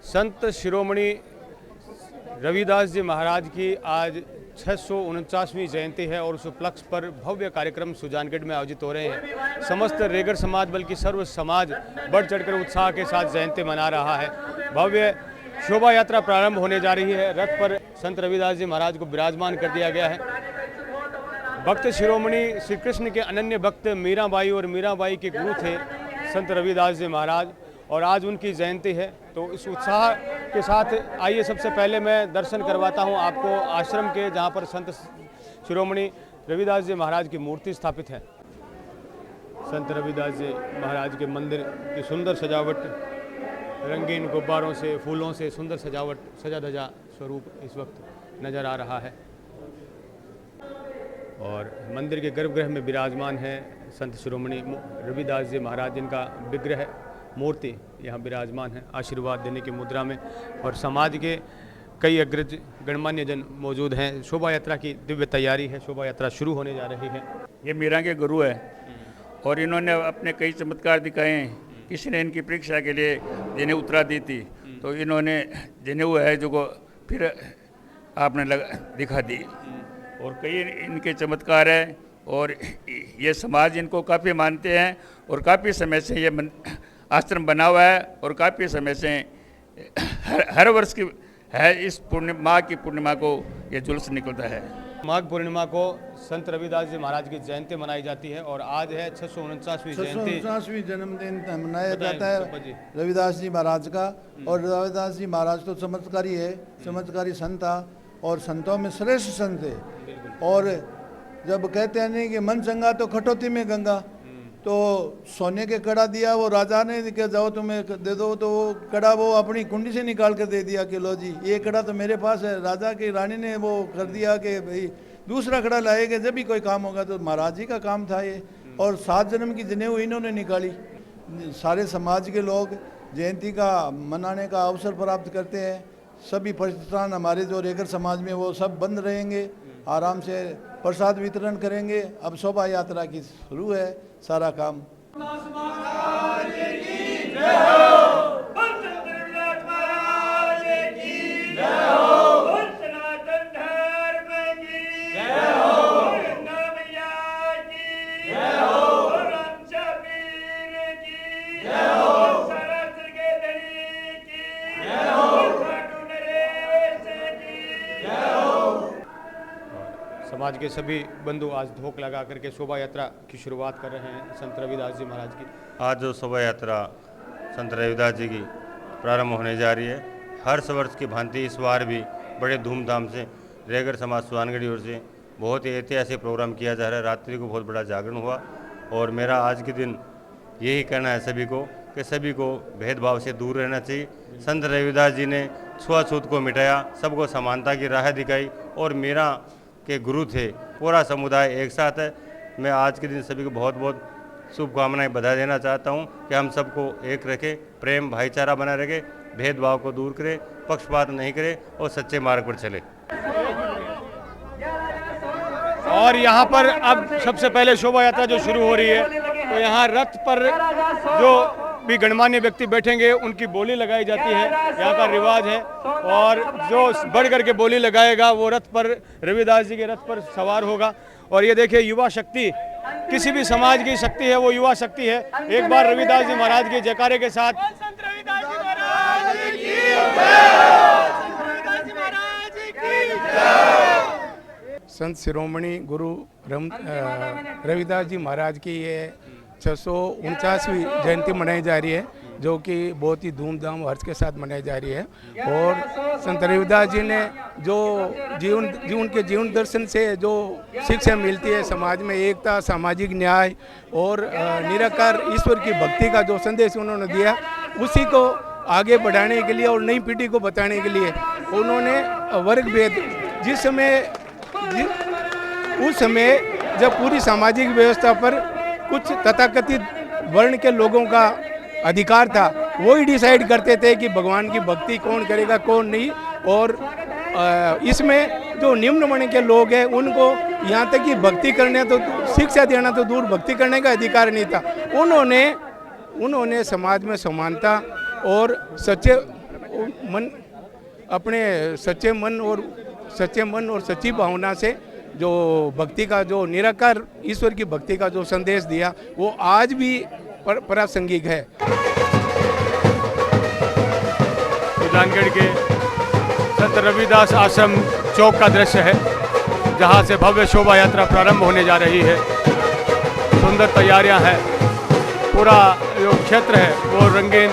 संत शिरोमणि रविदास जी महाराज की आज 649वीं जयंती है और उस उपलक्ष्य पर भव्य कार्यक्रम सुजानगढ़ में आयोजित हो रहे हैं। समस्त रेगर समाज बल्कि सर्व समाज बढ़ चढ़कर उत्साह के साथ जयंती मना रहा है। भव्य शोभा यात्रा प्रारंभ होने जा रही है। रथ पर संत रविदास जी महाराज को विराजमान कर दिया गया है। भक्त शिरोमणि श्री कृष्ण के अनन्य भक्त मीराबाई और मीराबाई के गुरु थे संत रविदास जी महाराज और आज उनकी जयंती है। तो इस उत्साह के साथ आइए सबसे पहले मैं दर्शन करवाता हूं आपको आश्रम के, जहां पर संत शिरोमणि रविदास जी महाराज की मूर्ति स्थापित है। संत रविदास जी महाराज के मंदिर की सुंदर सजावट, रंगीन गुब्बारों से, फूलों से सुंदर सजावट, सजा धजा स्वरूप इस वक्त नज़र आ रहा है। और मंदिर के गर्भगृह में विराजमान है संत शिरोमणि रविदास जी महाराज, जिनका विग्रह मूर्ति यहाँ विराजमान है आशीर्वाद देने की मुद्रा में। और समाज के कई अग्रज गणमान्य जन मौजूद हैं। शोभा यात्रा की दिव्य तैयारी है, शोभा यात्रा शुरू होने जा रही है। ये मीरा के गुरु है और इन्होंने अपने कई चमत्कार दिखाए हैं। किसी ने इनकी परीक्षा के लिए जिन्हें उत्तरा दी थी, तो इन्होंने जिन्हें वो है जो को फिर आपने दिखा दी। और कई इनके चमत्कार है और ये समाज इनको काफ़ी मानते हैं और काफ़ी समय से ये आश्रम बना हुआ है और काफ़ी समय से हर वर्ष की है इस माघ की पूर्णिमा को ये जुलूस निकलता है। माघ पूर्णिमा को संत रविदास जी महाराज की जयंती मनाई जाती है और आज है 649वीं जयंती, 649वीं जन्मदिन मनाया जाता है रविदास जी महाराज का। और रविदास जी महाराज तो चमत्कारी है, चमत्कारी संत और संतों में श्रेष्ठ संत है। और जब कहते हैं नहीं कि मन चंगा तो खटोती में गंगा, तो सोने के कड़ा दिया वो राजा ने कि जाओ तुम्हें दे दो, तो वो कड़ा वो अपनी कुंडी से निकाल कर दे दिया कि लो जी ये कड़ा तो मेरे पास है। राजा की रानी ने वो कर दिया कि भाई दूसरा कड़ा लाएगा जब भी कोई काम होगा। तो महाराज जी का काम था ये। और 7 जन्म की जनेऊ इन्होंने निकाली। सारे समाज के लोग जयंती का मनाने का अवसर प्राप्त करते हैं। सभी प्रतिष्ठान हमारे जो रेगर समाज में वो सब बंद रहेंगे, आराम से प्रसाद वितरण करेंगे। अब शोभा यात्रा की शुरू है सारा काम। समाज के सभी बंधु आज धोख लगा करके शोभा यात्रा की शुरुआत कर रहे हैं संत रविदास जी महाराज की। आज जो शोभा यात्रा संत रविदास जी की प्रारंभ होने जा रही है, हर वर्ष की भांति इस बार भी बड़े धूमधाम से रेगर समाज सुजानगढ़ की ओर से बहुत ही ऐतिहासिक प्रोग्राम किया जा रहा है। रात्रि को बहुत बड़ा जागरण हुआ और मेरा आज के दिन यही कहना है सभी को कि सभी को भेदभाव से दूर रहना चाहिए। संत रविदास जी ने छुआछूत को मिटाया, सबको समानता की राह दिखाई और मेरा के गुरु थे। पूरा समुदाय एक साथ है। मैं आज के दिन सभी को बहुत बहुत शुभकामनाएं बधाई देना चाहता हूं कि हम सबको एक रखें, प्रेम भाईचारा बनाए रखें, भेदभाव को दूर करें, पक्षपात नहीं करें और सच्चे मार्ग पर चले। और यहाँ पर अब सबसे पहले शोभा यात्रा जो शुरू हो रही है, तो यहाँ रथ पर जो भी गणमान्य व्यक्ति बैठेंगे उनकी बोली लगाई जाती है। यहाँ का रिवाज है और जो बढ़ करके बोली लगाएगा वो रथ पर, रविदास जी के रथ पर सवार होगा। और ये देखिए युवा शक्ति, किसी भी समाज की शक्ति है वो युवा शक्ति है। एक बार रविदास जी महाराज के जयकारे के साथ संत शिरोमणि गुरु रविदास जी महाराज की ये 649वीं जयंती मनाई जा रही है, जो कि बहुत ही धूमधाम हर्ष के साथ मनाई जा रही है। और संत रविदास जी ने जो जीवन दर्शन से जो शिक्षा मिलती है, समाज में एकता, सामाजिक न्याय और निराकार ईश्वर की भक्ति का जो संदेश उन्होंने दिया, उसी को आगे बढ़ाने के लिए और नई पीढ़ी को बताने के लिए उन्होंने वर्ग भेद उस समय जब पूरी सामाजिक व्यवस्था पर कुछ तथाकथित वर्ण के लोगों का अधिकार था, वो ही डिसाइड करते थे कि भगवान की भक्ति कौन करेगा कौन नहीं। और इसमें जो निम्न वर्ण के लोग हैं उनको यहाँ तक कि भक्ति करने तो शिक्षा देना तो दूर, भक्ति करने का अधिकार नहीं था। उन्होंने समाज में समानता और सच्चे मन अपने सच्चे मन और सच्ची भावना से जो भक्ति का जो निराकार ईश्वर की भक्ति का जो संदेश दिया वो आज भी प्रासंगिक है। सुजानगढ़ के संत रविदास आश्रम चौक का दृश्य है, जहां से भव्य शोभा यात्रा प्रारंभ होने जा रही है। सुंदर तैयारियां हैं, पूरा जो क्षेत्र है वो रंगीन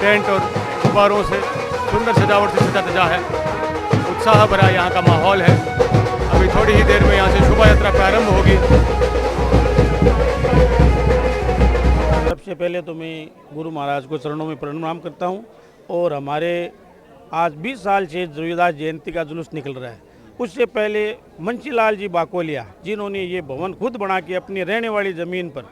टेंट और गुब्बारों से सुंदर सजावट से सजा धजा है। उत्साह भरा यहाँ का माहौल है। अभी थोड़ी ही देर में यहाँ से शोभा यात्रा प्रारंभ होगी। सबसे पहले तो मैं गुरु महाराज को चरणों में प्रणाम करता हूँ। और हमारे आज 20 साल से रविदास जयंती का जुलूस निकल रहा है। उससे पहले मुंशीलाल जी बाकोलिया, जिन्होंने ये भवन खुद बना के अपनी रहने वाली ज़मीन पर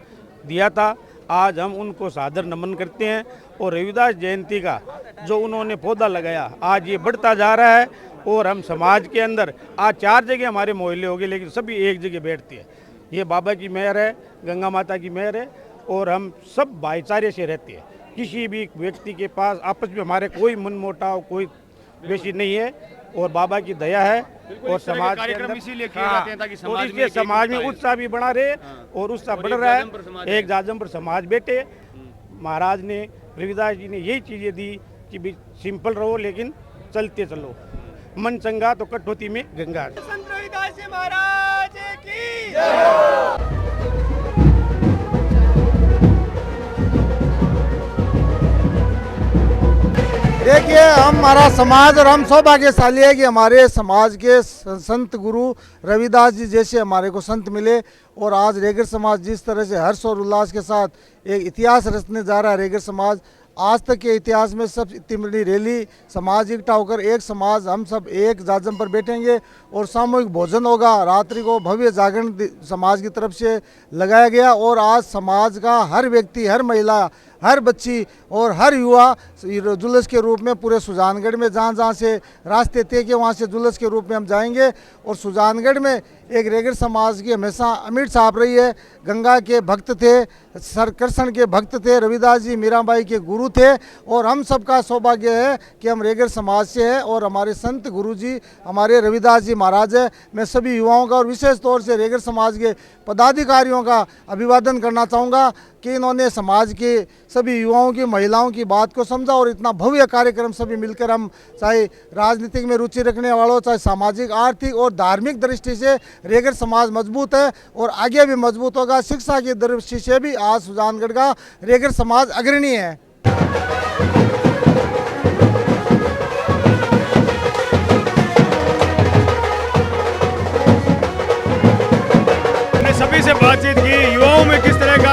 दिया था, आज हम उनको सादर नमन करते हैं। और रविदास जयंती का जो उन्होंने पौधा लगाया आज ये बढ़ता जा रहा है। और हम समाज के अंदर आज 4 जगह हमारे मोहल्ले हो गए, लेकिन सभी एक जगह बैठते हैं। ये बाबा की मेहर है, गंगा माता की मेहर है। और हम सब भाईचारे से रहते हैं। किसी भी व्यक्ति के पास आपस में हमारे कोई मनमुटाव कोई बेसी नहीं है। और बाबा की दया है। और समाज के अंदर इसीलिए किए जाते हैं ताकि समाज में उत्साह भी बना रहे। और उत्साह बढ़ रहा है। एक जाजम पर समाज बैठे। महाराज ने रविदास जी ने यही चीज़ें दी कि भी सिंपल रहो लेकिन चलते चलो। मन चंगा तो कठौती में गंगा। संत रविदास जी महाराज की जय। देखिए, हमारा समाज और हम सौभाग्यशाली है कि हमारे समाज के संत गुरु रविदास जी जैसे हमारे को संत मिले। और आज रेगर समाज जिस तरह से हर्ष और उल्लास के साथ एक इतिहास रचने जा रहा है। रेगर समाज आज तक के इतिहास में सब इतनी बड़ी रैली, समाज इकट्ठा होकर एक समाज हम सब एक जाजम पर बैठेंगे और सामूहिक भोजन होगा। रात्रि को भव्य जागरण समाज की तरफ से लगाया गया। और आज समाज का हर व्यक्ति, हर महिला, हर बच्ची और हर युवा जुलूस के रूप में पूरे सुजानगढ़ में जहाँ जहाँ से रास्ते तय किए वहाँ से जुलूस के रूप में हम जाएंगे। और सुजानगढ़ में एक रेगर समाज की हमेशा अमिट छाप रही है। गंगा के भक्त थे, कृष्ण के भक्त थे, रविदास जी मीराबाई के गुरु थे। और हम सबका सौभाग्य है कि हम रेगर समाज से हैं और हमारे संत गुरु जी हमारे रविदास जी महाराज है। मैं सभी युवाओं का और विशेष तौर से रेगर समाज के पदाधिकारियों का अभिवादन करना चाहूँगा कि इन्होंने समाज के सभी युवाओं की, महिलाओं की बात को समझा। और इतना भव्य कार्यक्रम सभी मिलकर हम, चाहे राजनीतिक में रुचि रखने वालों, चाहे सामाजिक, आर्थिक और धार्मिक दृष्टि से रेगर समाज मजबूत है और आगे भी मजबूत होगा। शिक्षा की दृष्टि से भी आज सुजानगढ़ का रेगर समाज अग्रणी है। सभी से बातचीत की, युवाओं में किस तरह का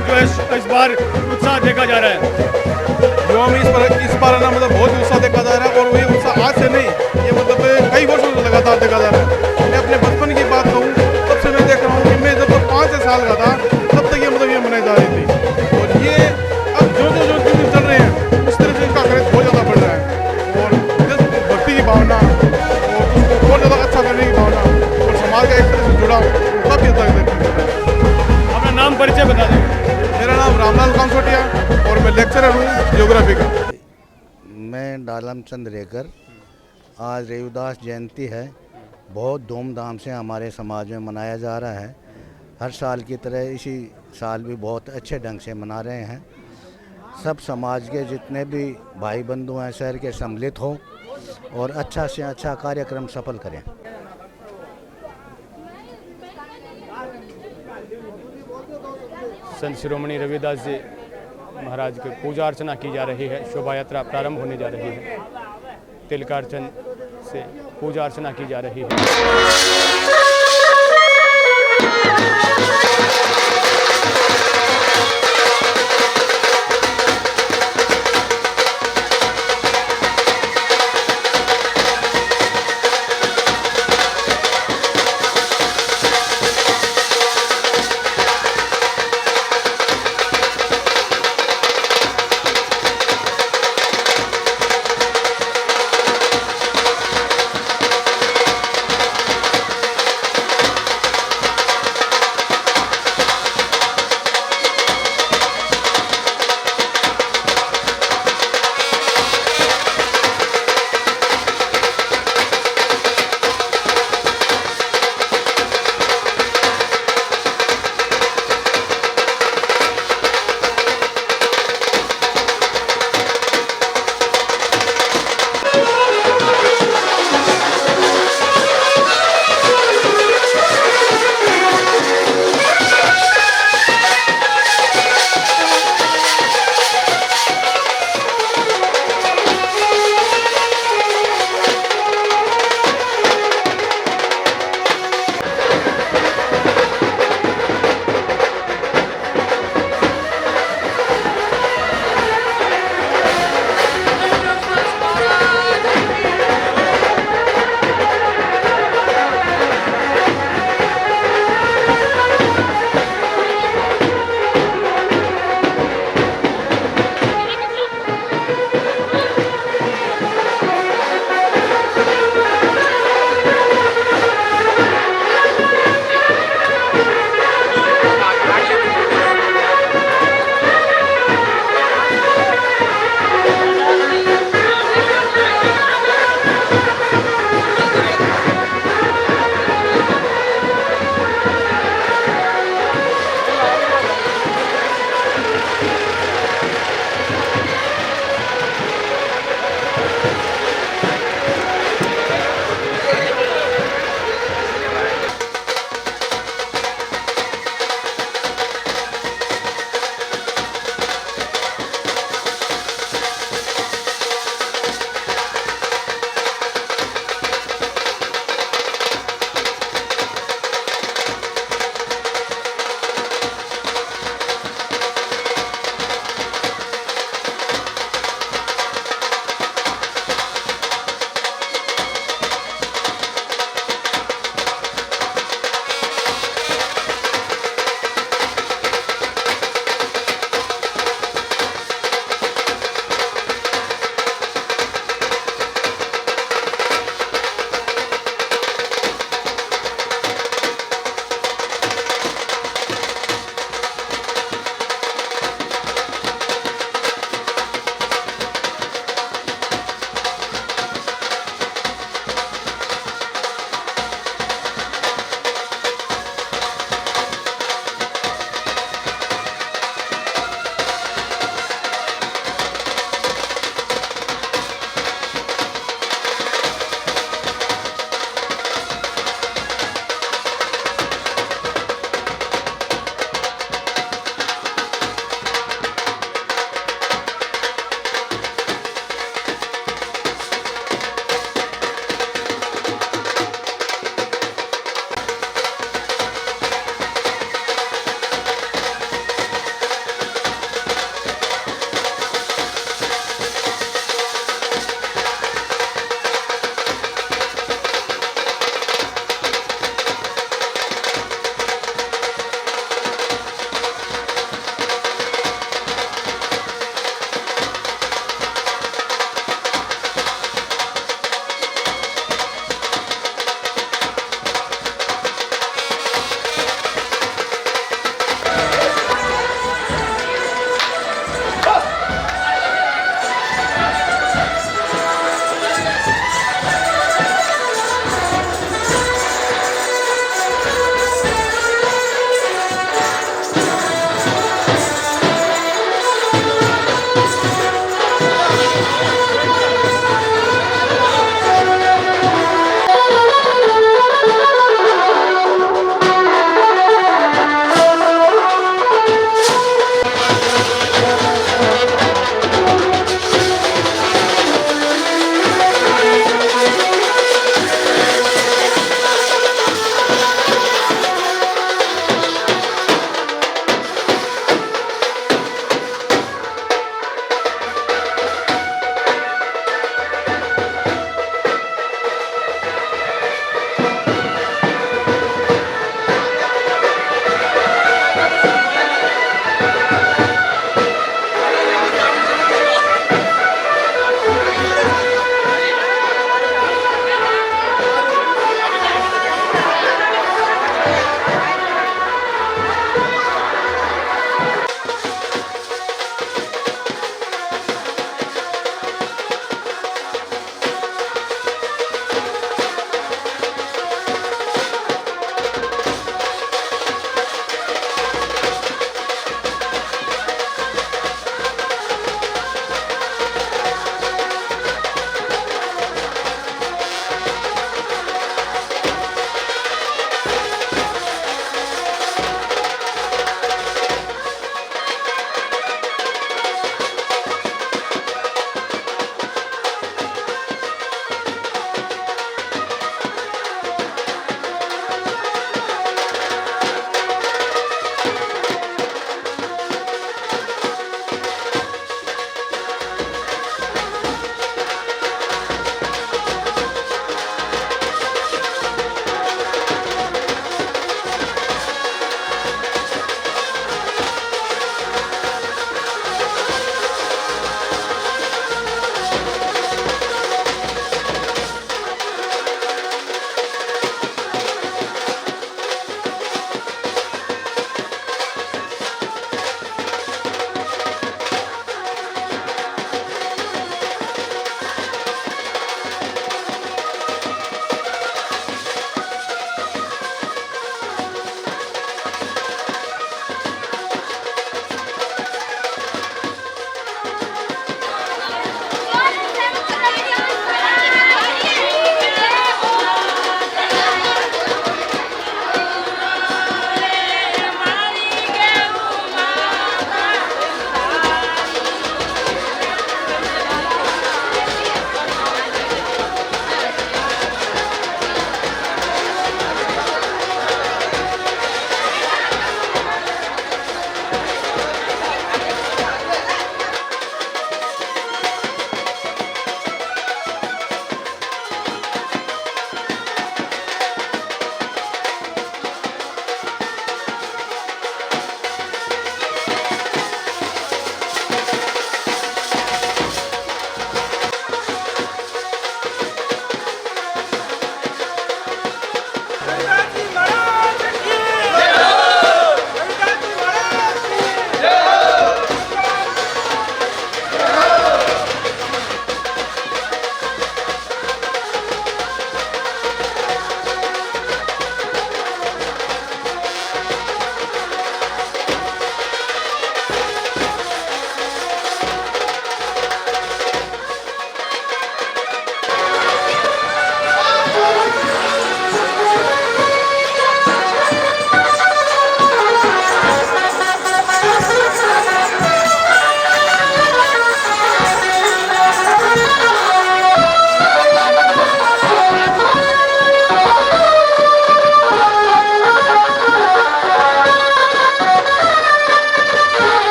जो है इस बार उत्साह देखा जा रहा है। युवाओं में इस बार ना मतलब बहुत उत्साह देखा जा रहा है। और वही उत्साह आज से नहीं, ये मतलब कई वर्षों से लगातार देखा जा रहा है। मैं अपने बचपन की बात कहूँ तब से मैं देख रहा हूँ कि मैं जब 5 साल का था तब तक ये मतलब ये मनाई जा रही थी। और ये अब जो दिन चल रहे हैं उस तरह से इनका खर्च बहुत ज़्यादा बढ़ रहा है। और भक्ति की भावना और उसको बहुत ज़्यादा अच्छा करने की भावना और समाज का एक तरह से जुड़ाव सब ये तक। अपना नाम परिचय बता दें। मेरा नाम रामलाल कामसोटिया और मैं लेक्चरर हूँ ज्योग्राफी का। मैं डालमचंद रेगर। आज रविदास जयंती है, बहुत धूमधाम से हमारे समाज में मनाया जा रहा है। हर साल की तरह इसी साल भी बहुत अच्छे ढंग से मना रहे हैं। सब समाज के जितने भी भाई बंधु हैं शहर के सम्मिलित हों और अच्छा से अच्छा कार्यक्रम सफल करें। संत शिरोमणि रविदास जी महाराज की पूजा अर्चना की जा रही है। शोभा यात्रा प्रारंभ होने जा रही है। तिलकार्चन से पूजा अर्चना की जा रही है।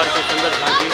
प्रकार की सुंदर झांकी।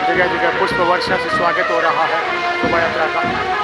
जगह जगह पुष्प वर्षा से स्वागत हो रहा है शोभा यात्रा का।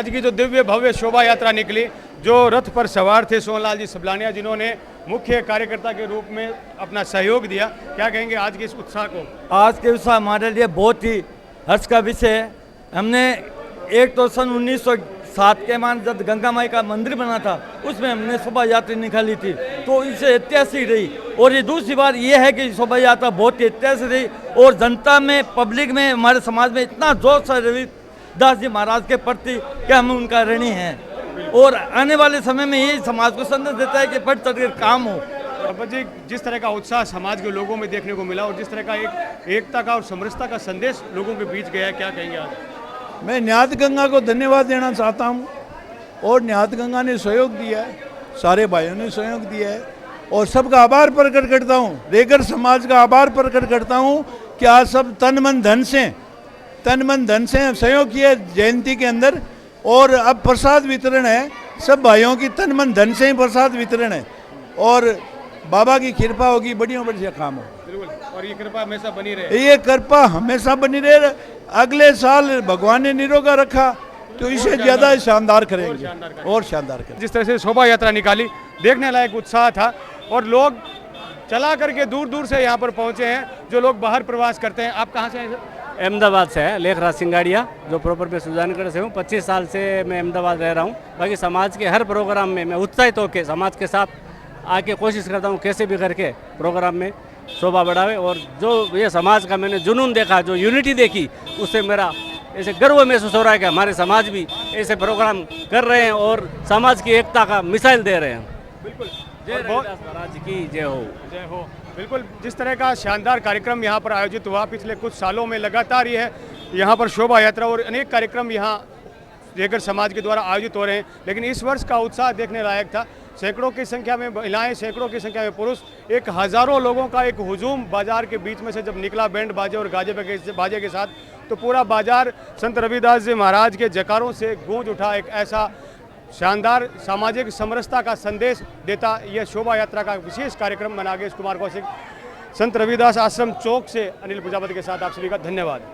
आज की जो दिव्य भव्य शोभा यात्रा निकली, जो रथ पर सवार थे सोहनलाल जी सबलानिया, जिन्होंने मुख्य कार्यकर्ता के रूप में अपना सहयोग दिया, क्या कहेंगे आज के इस उत्साह को? आज के उत्साह हमारे लिए बहुत ही हर्ष का विषय है। हमने एक तो सन 1907 के मान जब गंगा माई का मंदिर बना था, उसमें हमने शोभा यात्रा निकाली थी, तो इससे ऐतिहासिक रही। और ये दूसरी बात ये है कि शोभा यात्रा बहुत ही ऐतिहासिक रही और जनता में, पब्लिक में, हमारे समाज में इतना जोश है रविदास जी महाराज के प्रति कि हम उनका ऋणी हैं। और आने वाले समय में ये समाज को संदेश देता है कि बढ़ चढ़ कर काम हो। अब्बा जी, जिस तरह का उत्साह समाज के लोगों में देखने को मिला और जिस तरह का एक एकता का और समरसता का संदेश लोगों के बीच गया है, क्या कहेंगे आज? मैं निहात गंगा को धन्यवाद देना चाहता हूँ और निहात गंगा ने सहयोग दिया है, सारे भाइयों ने सहयोग दिया है और सबका आभार प्रकट करता हूँ। रेगर समाज का आभार प्रकट करता हूँ कि आज सब तन मन धन से सहयोग किया जयंती के अंदर। और अब प्रसाद वितरण है, सब भाइयों की तन मन धन से ही प्रसाद वितरण है और बाबा की कृपा होगी, बढ़िया बढ़िया काम हो। बिल्कुल, और ये कृपा हमेशा बनी रहे। ये कृपा हमेशा बनी रहे। अगले साल भगवान ने निरोगा रखा तो इसे ज़्यादा शानदार करेंगे और शानदार करेंगे। जिस तरह से शोभा यात्रा निकाली, देखने लायक उत्साह था और लोग चला करके दूर दूर से यहाँ पर पहुँचे हैं, जो लोग बाहर प्रवास करते हैं। आप कहाँ से हैं सर? अहमदाबाद से है, लेखराज सिंगाड़िया, जो प्रॉपर मैं सुजानगढ़ से हूँ। 25 साल से मैं अहमदाबाद रह रहा हूँ। बाकी समाज के हर प्रोग्राम में मैं उत्साहित होकर समाज के साथ आके कोशिश करता हूँ कैसे भी करके प्रोग्राम में शोभा बढ़ावे। और जो ये समाज का मैंने जुनून देखा, जो यूनिटी देखी, उससे मेरा ऐसे गर्व महसूस हो रहा है कि हमारे समाज भी ऐसे प्रोग्राम कर रहे हैं और समाज की एकता का मिसाइल दे रहे हैं। बिल्कुल, जय रविदास महाराज की जय हो। जय हो। बिल्कुल, जिस तरह का शानदार कार्यक्रम यहाँ पर आयोजित हुआ, पिछले कुछ सालों में लगातार ये है यहाँ पर शोभा यात्रा और अनेक कार्यक्रम यहाँ रेगर समाज के द्वारा आयोजित हो रहे हैं, लेकिन इस वर्ष का उत्साह देखने लायक था। सैकड़ों की संख्या में महिलाएं, सैकड़ों की संख्या में पुरुष, एक हज़ारों लोगों का एक हुजूम बाजार के बीच में से जब निकला बैंड बाजे और बाजे के साथ, तो पूरा बाजार संत रविदास जी महाराज के जयकारों से गूंज उठा। एक ऐसा शानदार सामाजिक समरसता का संदेश देता यह शोभा यात्रा का विशेष कार्यक्रम बना। नागेश कुमार कौशिक, संत रविदास आश्रम चौक से अनिल प्रजापति के साथ आप सभी का धन्यवाद।